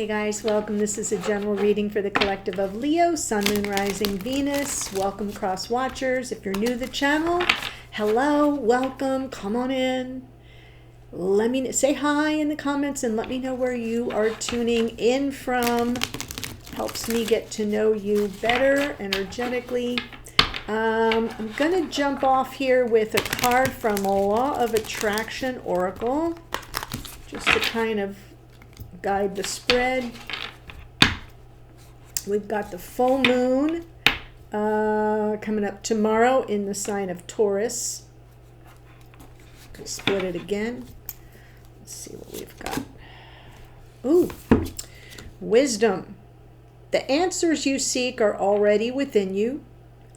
Hey guys, welcome. This is a general reading for the collective of Leo, Sun, Moon, Rising, Venus. Welcome, cross watchers. If you're new to the channel, hello, welcome, come on in. Let me say hi in the comments and let me know where you are tuning in from. Helps me get to know you better energetically. I'm going to jump off here with a card from Law of Attraction Oracle, just to kind of guide the spread. We've got the full moon coming up tomorrow in the sign of Taurus. Split it again. Let's see what we've got. Ooh, wisdom. The answers you seek are already within you.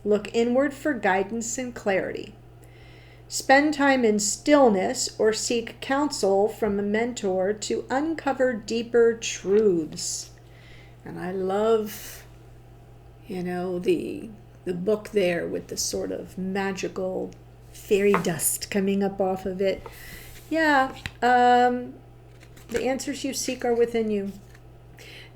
Look inward for guidance and clarity. Spend time in stillness or seek counsel from a mentor to uncover deeper truths. And I love, the book there with the sort of magical fairy dust coming up off of it. Yeah, the answers you seek are within you.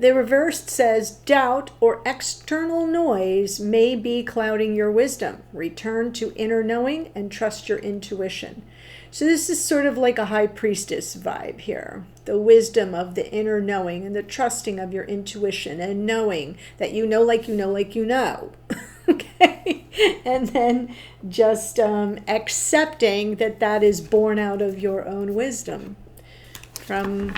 The reversed says, doubt or external noise may be clouding your wisdom. Return to inner knowing and trust your intuition. So this is sort of like a high priestess vibe here. The wisdom of the inner knowing and the trusting of your intuition and knowing that you know like you know like you know. Okay? And then just accepting that that is born out of your own wisdom from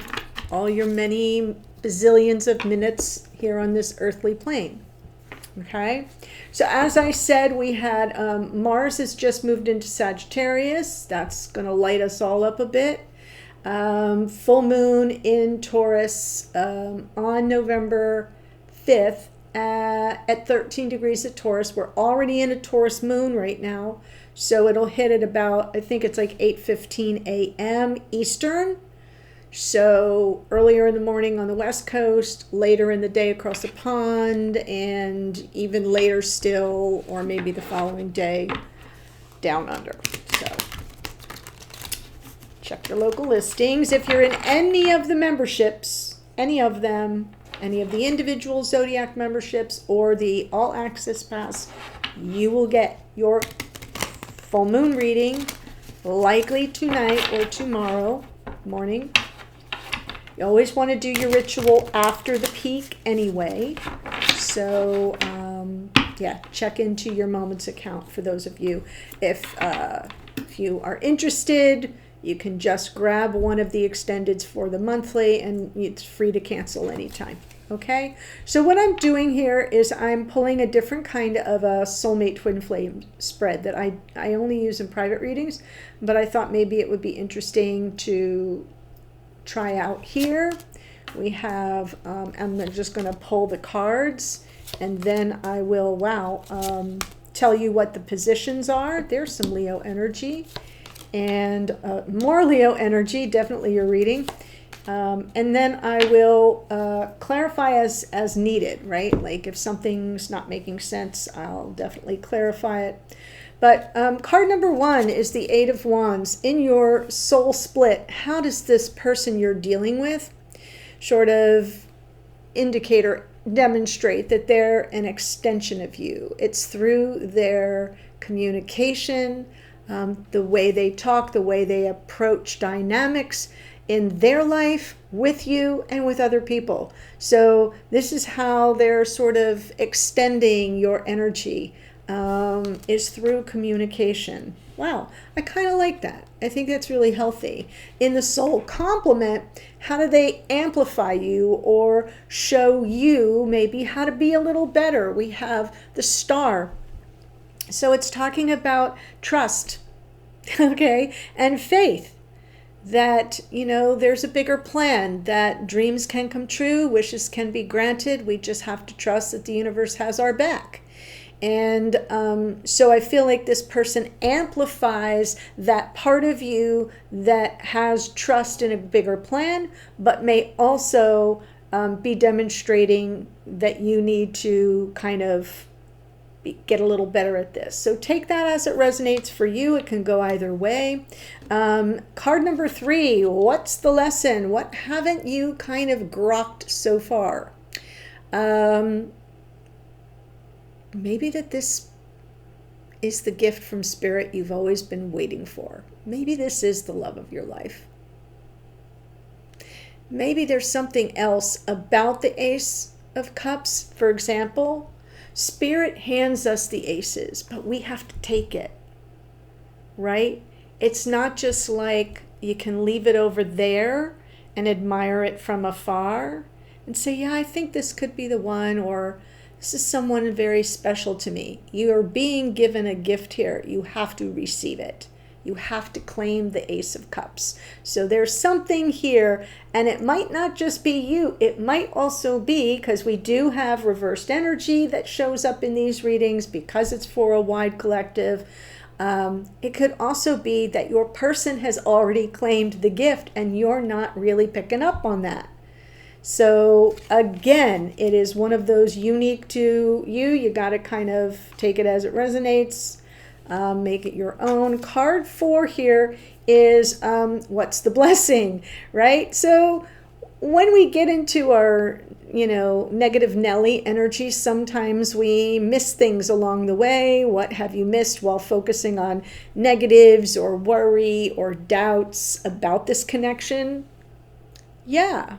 all your many bazillions of minutes here on this earthly plane. Okay, so as I said, we had Mars has just moved into Sagittarius. That's going to light us all up a bit. Full moon in Taurus on November 5th at 13 degrees of Taurus. We're already in a Taurus moon right now, so it'll hit at about, I think it's like 8:15 a.m. Eastern. So earlier in the morning on the West Coast, later in the day across the pond, and even later still, or maybe the following day down under. So check your local listings. If you're in any of the memberships, any of them, any of the individual zodiac memberships or the all access pass, you will get your full moon reading likely tonight or tomorrow morning. You always want to do your ritual after the peak anyway. So, yeah, check into your moments account for those of you. If you are interested, you can just grab one of the extendeds for the monthly and it's free to cancel anytime. Okay? So what I'm doing here is I'm pulling a different kind of a Soulmate Twin Flame spread that I only use in private readings, but I thought maybe it would be interesting to try out here. We have I'm just going to pull the cards and then I will tell you what the positions are. There's some Leo energy and more Leo energy, definitely your reading, and then I will clarify as needed, right? Like if something's not making sense, I'll definitely clarify it. But card number 1 is the Eight of Wands. In your soul split, how does this person you're dealing with sort of indicate or demonstrate that they're an extension of you? It's through their communication, the way they talk, the way they approach dynamics in their life with you and with other people. So this is how they're sort of extending your energy. Is through communication. Wow, I kind of like that. I think that's really healthy. In the soul complement, how do they amplify you or show you maybe how to be a little better? We have the star. So it's talking about trust, okay, and faith. That, there's a bigger plan, that dreams can come true, wishes can be granted. We just have to trust that the universe has our back. And so I feel like this person amplifies that part of you that has trust in a bigger plan, but may also be demonstrating that you need to kind of get a little better at this. So take that as it resonates for you. It can go either way. Card number 3, what's the lesson? What haven't you kind of grokked so far? Maybe that this is the gift from Spirit you've always been waiting for. Maybe this is the love of your life. Maybe there's something else about the Ace of Cups. For example, Spirit hands us the aces, but we have to take it, right? It's not just like you can leave it over there and admire it from afar and say, yeah, I think this could be the one, or this is someone very special to me. You are being given a gift here. You have to receive it. You have to claim the Ace of Cups. So there's something here, and it might not just be you. It might also be, because we do have reversed energy that shows up in these readings because it's for a wide collective. It could also be that your person has already claimed the gift and you're not really picking up on that. So again, it is one of those unique to you. You got to kind of take it as it resonates. Make it your own. Card 4 here is what's the blessing, right? So when we get into our, negative Nelly energy, sometimes we miss things along the way. What have you missed while focusing on negatives or worry or doubts about this connection? Yeah,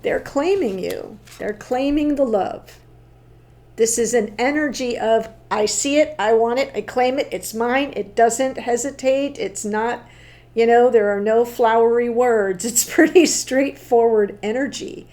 they're claiming you. They're claiming the love. This is an energy of, I see it, I want it, I claim it, it's mine. It doesn't hesitate. It's not, there are no flowery words. It's pretty straightforward energy.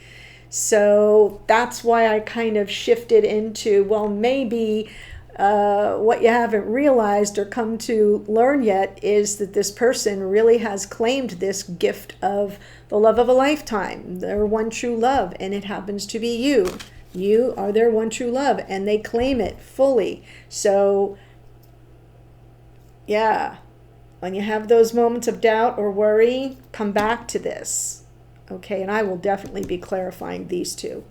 So that's why I kind of shifted into, well, maybe what you haven't realized or come to learn yet is that this person really has claimed this gift of the love of a lifetime, their one true love, and it happens to be you. You are their one true love, and they claim it fully. So, yeah, when you have those moments of doubt or worry, come back to this. Okay, and I will definitely be clarifying these two.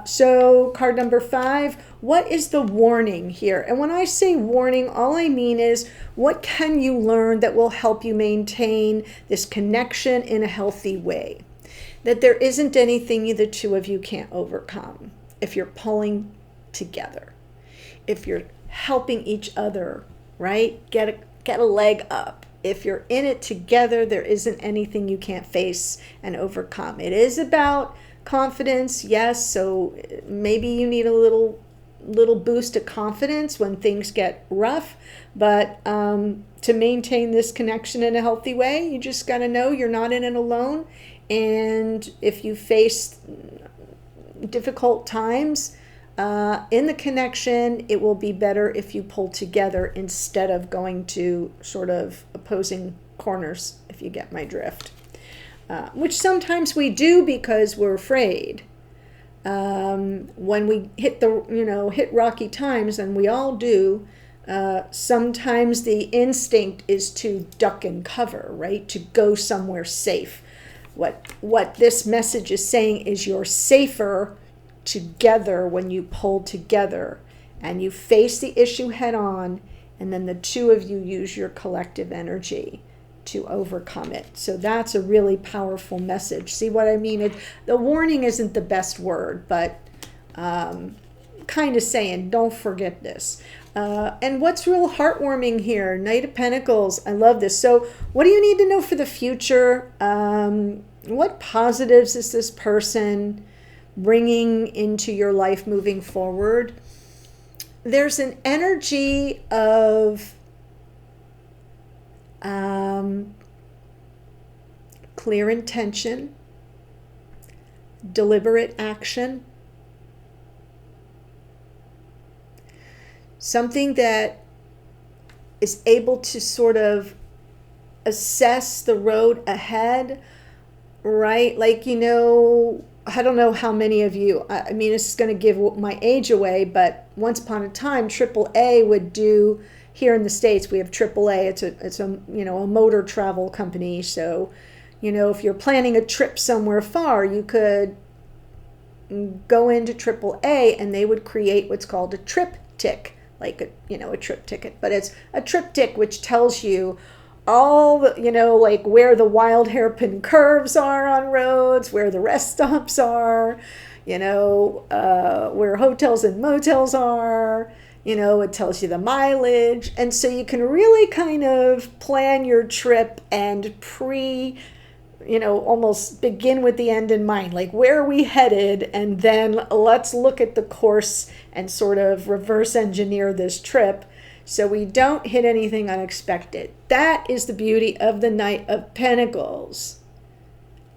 So card number 5, what is the warning here? And when I say warning, all I mean is what can you learn that will help you maintain this connection in a healthy way? That there isn't anything the two of you can't overcome if you're pulling together, if you're helping each other, right? Get a leg up. If you're in it together, there isn't anything you can't face and overcome. It is about confidence, yes. So maybe you need a little boost of confidence when things get rough, but to maintain this connection in a healthy way, you just got to know you're not in it alone. And if you face difficult times in the connection, it will be better if you pull together instead of going to sort of opposing corners, if you get my drift. Which sometimes we do because we're afraid. When we hit hit rocky times, and we all do, sometimes the instinct is to duck and cover, right? To go somewhere safe. What this message is saying is you're safer together when you pull together and you face the issue head on, and then the two of you use your collective energy to overcome it. So that's a really powerful message. See what I mean? The warning isn't the best word, but kind of saying, don't forget this. And what's real heartwarming here? Knight of Pentacles. I love this. So what do you need to know for the future? What positives is this person bringing into your life moving forward? There's an energy of clear intention, deliberate action, something that is able to sort of assess the road ahead, right? Like, I don't know how many of you, I mean, this is going to give my age away, but once upon a time, AAA would do, here in the States, we have AAA. It's a motor travel company. So, if you're planning a trip somewhere far, you could go into AAA and they would create what's called a trip triptych, like a triptych, but it's a triptych which tells you all the, like where the wild hairpin curves are on roads, where the rest stops are, where hotels and motels are. It tells you the mileage. And so you can really kind of plan your trip and almost begin with the end in mind. Like, where are we headed? And then let's look at the course and sort of reverse engineer this trip so we don't hit anything unexpected. That is the beauty of the Knight of Pentacles.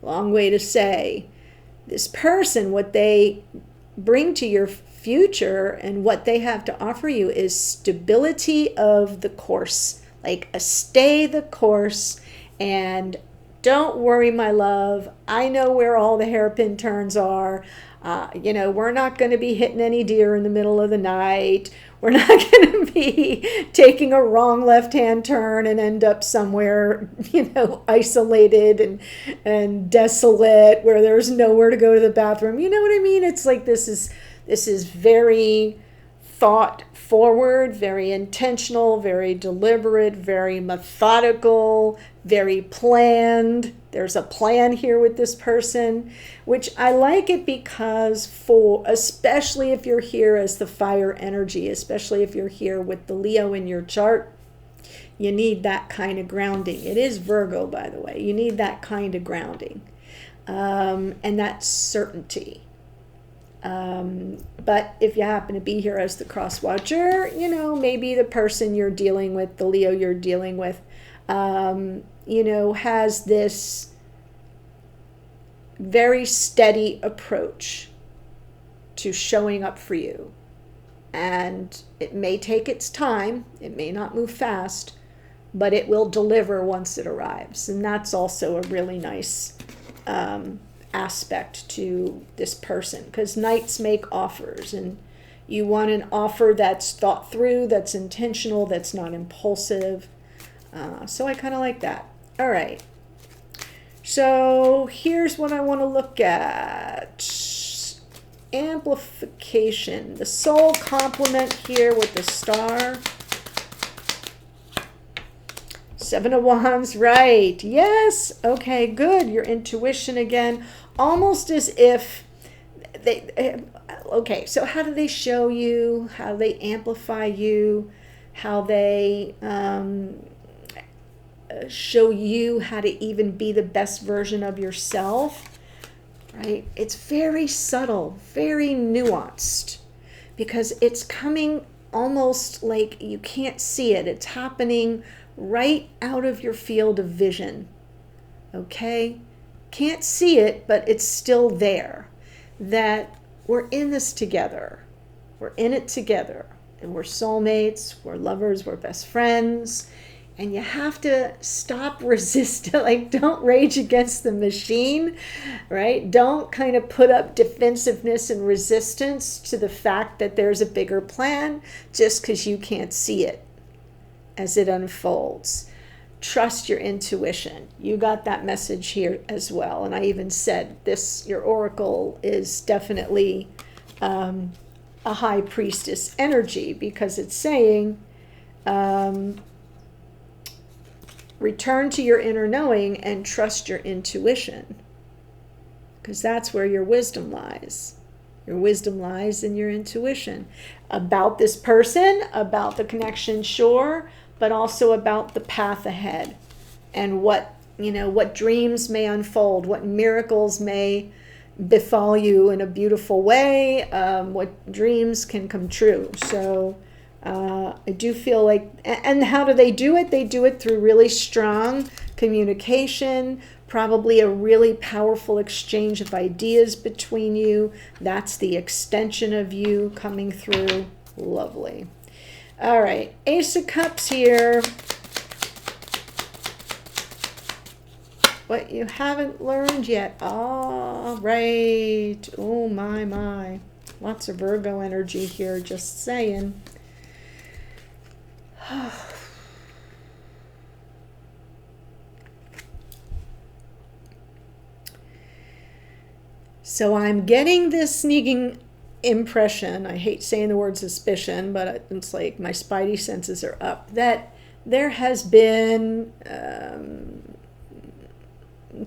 Long way to say, this person, what they bring to your future and what they have to offer you is stability of the course, like a stay the course. And don't worry, my love, I know where all the hairpin turns are. We're not going to be hitting any deer in the middle of the night. We're not going to be taking a wrong left-hand turn and end up somewhere, isolated and desolate where there's nowhere to go to the bathroom. You know what I mean? It's like this is very thought forward, very intentional, very deliberate, very methodical, very planned. There's a plan here with this person, which I like it because especially if you're here as the fire energy, especially if you're here with the Leo in your chart, you need that kind of grounding. It is Virgo, by the way. You need that kind of grounding and that certainty. But if you happen to be here as the cross watcher, maybe the person you're dealing with, the Leo you're dealing with, has this very steady approach to showing up for you. And it may take its time. It may not move fast, but it will deliver once it arrives. And that's also a really nice aspect to this person, because knights make offers, and you want an offer that's thought through, that's intentional, that's not impulsive. So I kind of like that. All right. So here's what I want to look at. Amplification. The soul complement here with the star. Seven of Wands, right. Yes. Okay, good. Your intuition again. Almost as if okay, so how do they show you? How do they amplify you? How they show you how to even be the best version of yourself, right? It's very subtle, very nuanced, because it's coming almost like you can't see it. It's happening right out of your field of vision, okay? Can't see it, but it's still there. That we're in this together. We're in it together. And we're soulmates, we're lovers, we're best friends. And you have to stop resisting, like, don't rage against the machine, right? Don't kind of put up defensiveness and resistance to the fact that there's a bigger plan just because you can't see it as it unfolds. Trust your intuition. You got that message here as well. And I even said this, your oracle is definitely a high priestess energy, because it's saying, return to your inner knowing and trust your intuition, because that's where your wisdom lies. Your wisdom lies in your intuition about this person, about the connection, sure, but also about the path ahead and what dreams may unfold, what miracles may befall you in a beautiful way, what dreams can come true. So I do feel like, and how do they do it? They do it through really strong communication, probably a really powerful exchange of ideas between you. That's the extension of you coming through. Lovely. All right, Ace of Cups here. What you haven't learned yet. All right. Oh, my. Lots of Virgo energy here, just saying. So I'm getting this sneaking impression, I hate saying the word suspicion, but it's like my spidey senses are up, that there has been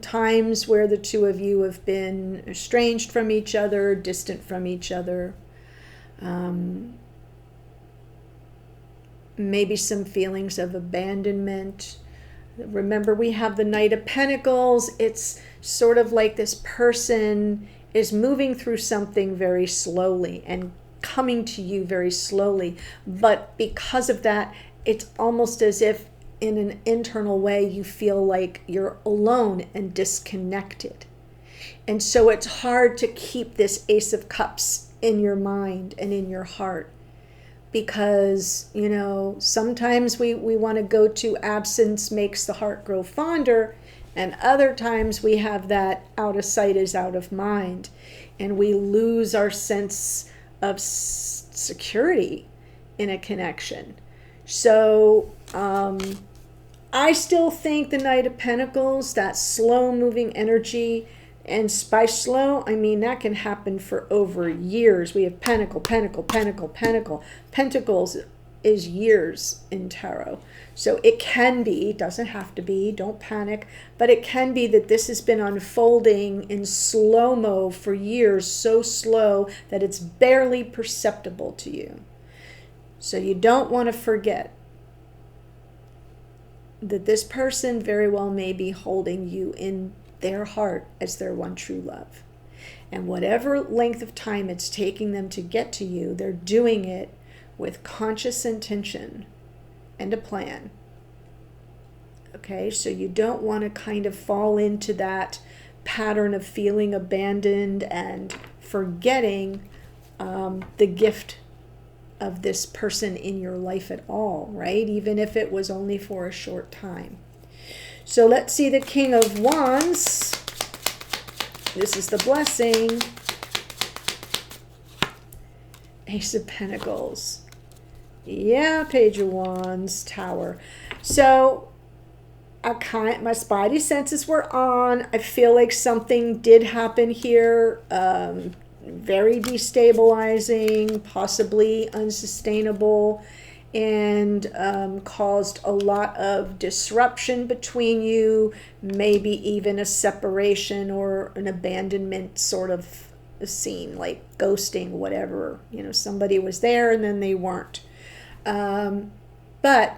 times where the two of you have been estranged from each other, distant from each other. Maybe some feelings of abandonment. Remember, we have the Knight of Pentacles. It's sort of like this person is moving through something very slowly and coming to you very slowly. But because of that, it's almost as if in an internal way you feel like you're alone and disconnected. And so it's hard to keep this Ace of Cups in your mind and in your heart. Because, you know, sometimes we want to go to absence makes the heart grow fonder, and other times we have that out of sight is out of mind, and we lose our sense of security in a connection. So I still think the Knight of Pentacles, that slow moving energy, and by slow, I mean that can happen for over years. We have Pentacle, Pentacle, Pentacle, Pentacle. Pentacles is years in tarot. So it can be, doesn't have to be, don't panic, but it can be that this has been unfolding in slow-mo for years, so slow that it's barely perceptible to you. So you don't want to forget that this person very well may be holding you in their heart as their one true love. And whatever length of time it's taking them to get to you, they're doing it with conscious intention and a plan. Okay, so you don't want to kind of fall into that pattern of feeling abandoned and forgetting the gift of this person in your life at all, right? Even if it was only for a short time. So let's see the King of Wands. This is the blessing. Ace of Pentacles. Yeah, Page of Wands, Tower. So my spidey senses were on. I feel like something did happen here. Very destabilizing, possibly unsustainable, and caused a lot of disruption between you, maybe even a separation or an abandonment sort of a scene, like ghosting, whatever. You know, somebody was there and then they weren't. But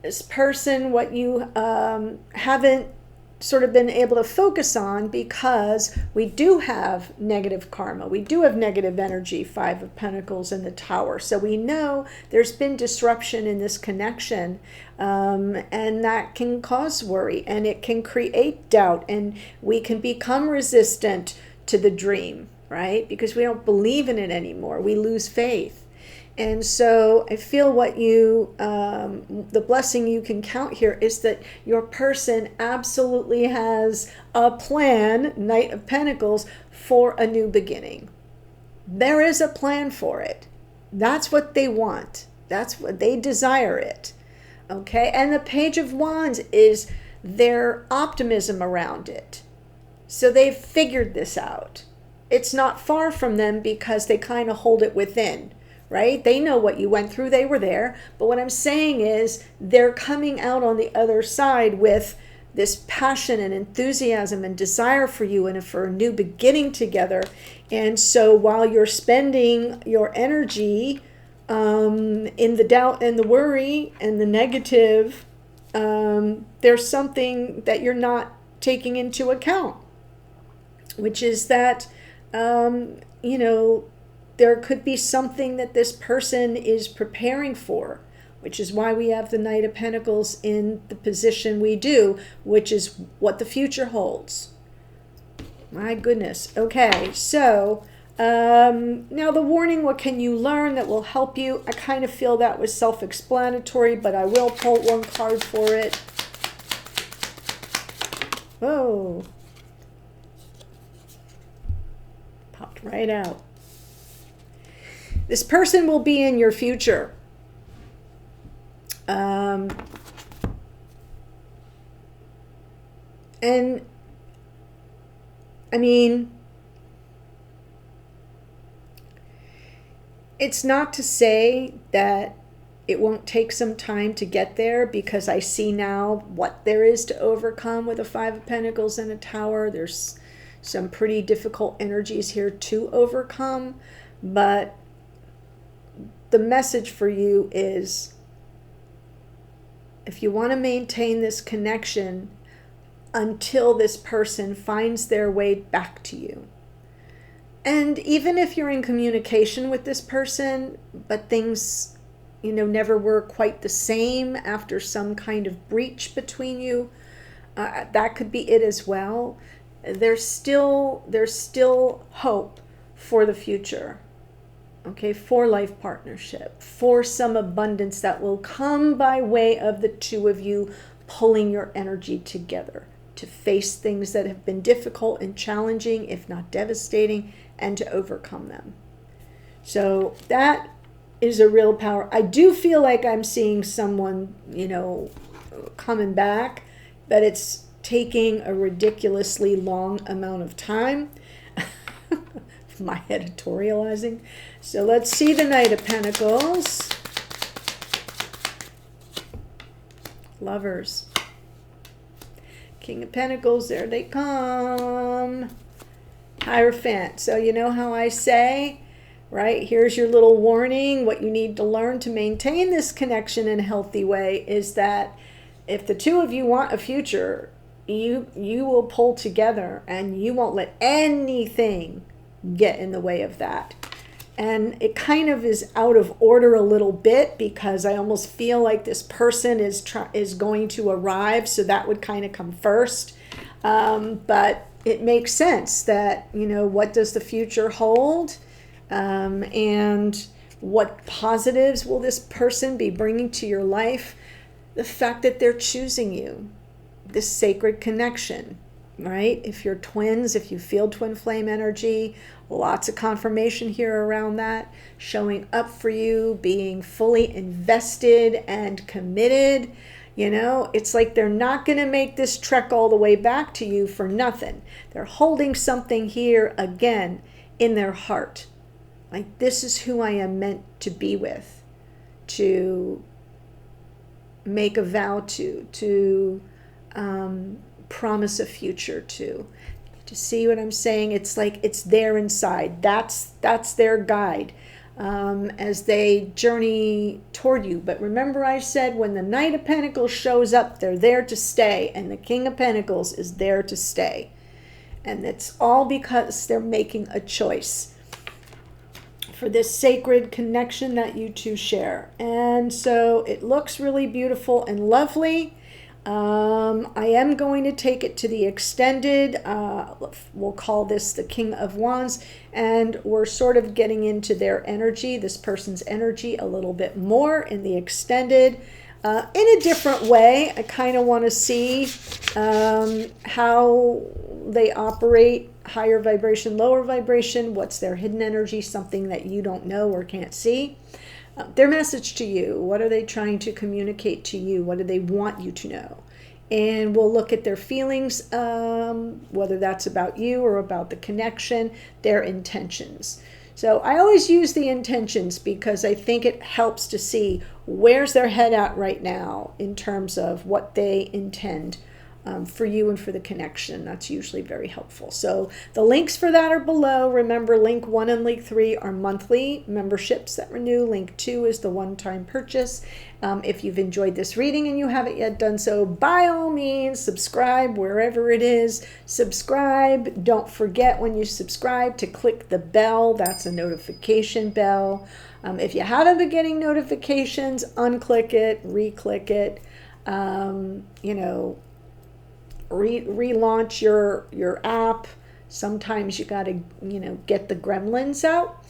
this person, what you haven't sort of been able to focus on, because we do have negative karma, we do have negative energy, Five of Pentacles in the Tower, so we know there's been disruption in this connection, and that can cause worry, and it can create doubt, and we can become resistant to the dream, right? Because we don't believe in it anymore, we lose faith. And so I feel what you, the blessing you can count here is that your person absolutely has a plan, Knight of Pentacles, for a new beginning. There is a plan for it. That's what they want. That's what they desire it. Okay? And the Page of Wands is their optimism around it. So they've figured this out. It's not far from them because they kind of hold it within. Right? They know what you went through. They were there. But what I'm saying is they're coming out on the other side with this passion and enthusiasm and desire for you and for a new beginning together. And so while you're spending your energy in the doubt and the worry and the negative, there's something that you're not taking into account, which is that, you know, there could be something that this person is preparing for, which is why we have the Knight of Pentacles in the position we do, which is what the future holds. My goodness. Okay, so now the warning, what can you learn that will help you? I kind of feel that was self-explanatory, but I will pull one card for it. Whoa. Popped right out. This person will be in your future. And I mean, It's not to say that it won't take some time to get there, because I see now what there is to overcome with a Five of Pentacles and a Tower. There's some pretty difficult energies here to overcome, but the message for you is, if you want to maintain this connection until this person finds their way back to you, and even if you're in communication with this person, but things, never were quite the same after some kind of breach between you, that could be it as well. There's still hope for the future, okay, for life partnership, for some abundance that will come by way of the two of you pulling your energy together to face things that have been difficult and challenging, if not devastating, and to overcome them. So that is a real power. I do feel like I'm seeing someone, coming back, but it's taking a ridiculously long amount of time. My editorializing. So let's see the Knight of Pentacles. Lovers. King of Pentacles, there they come. Hierophant. So you know how I say, right? Here's your little warning. What you need to learn to maintain this connection in a healthy way is that if the two of you want a future, you will pull together, and you won't let anything get in the way of that. And it kind of is out of order a little bit, because I almost feel like this person is going to arrive, so that would kind of come first. But it makes sense that, what does the future hold? And what positives will this person be bringing to your life? The fact that they're choosing you, this sacred connection, right? If you're twins, if you feel twin flame energy, lots of confirmation here around that, showing up for you, being fully invested and committed. It's like they're not going to make this trek all the way back to you for nothing. They're holding something here again in their heart. Like, this is who I am meant to be with, to make a vow to promise a future to. To see what I'm saying? It's like it's there inside. That's their guide as they journey toward you. But remember, I said when the Knight of Pentacles shows up, they're there to stay, and the King of Pentacles is there to stay. And it's all because they're making a choice for this sacred connection that you two share. And so it looks really beautiful and lovely. I am going to take it to the extended, we'll call this the King of Wands, and we're sort of getting into their energy, this person's energy, a little bit more in the extended, in a different way. I kind of want to see how they operate, higher vibration, lower vibration, what's their hidden energy, something that you don't know or can't see. Their message to you, what are they trying to communicate to you? What do they want you to know? And we'll look at their feelings, whether that's about you or about the connection, their intentions. So I always use the intentions because I think it helps to see where's their head at right now in terms of what they intend for you and for the connection. That's usually very helpful. So the links for that are below. Remember, link 1 and link 3 are monthly memberships that renew. Link 2 is the one-time purchase. If you've enjoyed this reading and you haven't yet done so, by all means, subscribe wherever it is. Subscribe. Don't forget when you subscribe to click the bell. That's a notification bell. If you haven't been getting notifications, unclick it, re-click it. Relaunch your app. Sometimes you got to get the gremlins out.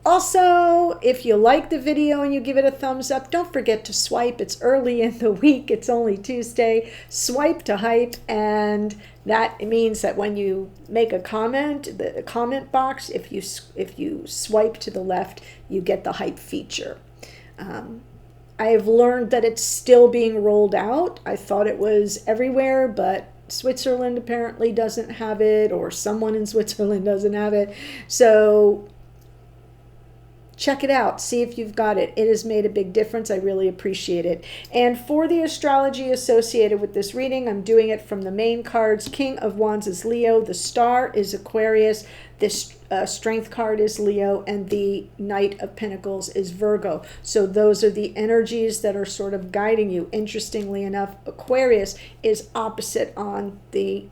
Also, if you like the video and you give it a thumbs up, don't forget to swipe. It's early in the week, it's only Tuesday. Swipe to hype, and that means that when you make a comment, the comment box, if you swipe to the left, you get the hype feature. I've learned that it's still being rolled out. I thought it was everywhere, but Switzerland apparently doesn't have it, or someone in Switzerland doesn't have it. So check it out. See if you've got it. It has made a big difference. I really appreciate it. And for the astrology associated with this reading, I'm doing it from the main cards. King of Wands is Leo. The Star is Aquarius. This Strength card is Leo. And the Knight of Pentacles is Virgo. So those are the energies that are sort of guiding you. Interestingly enough, Aquarius is opposite on the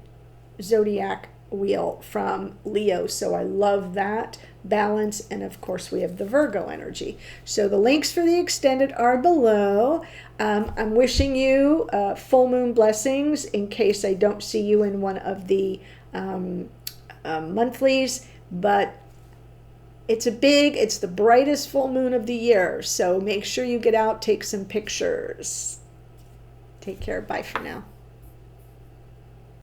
zodiac wheel from Leo. So I love that balance. And of course we have the Virgo energy. So the links for the extended are below. I'm wishing you full moon blessings in case I don't see you in one of the monthlies, but it's the brightest full moon of the year. So make sure you get out, take some pictures. Take care. Bye for now.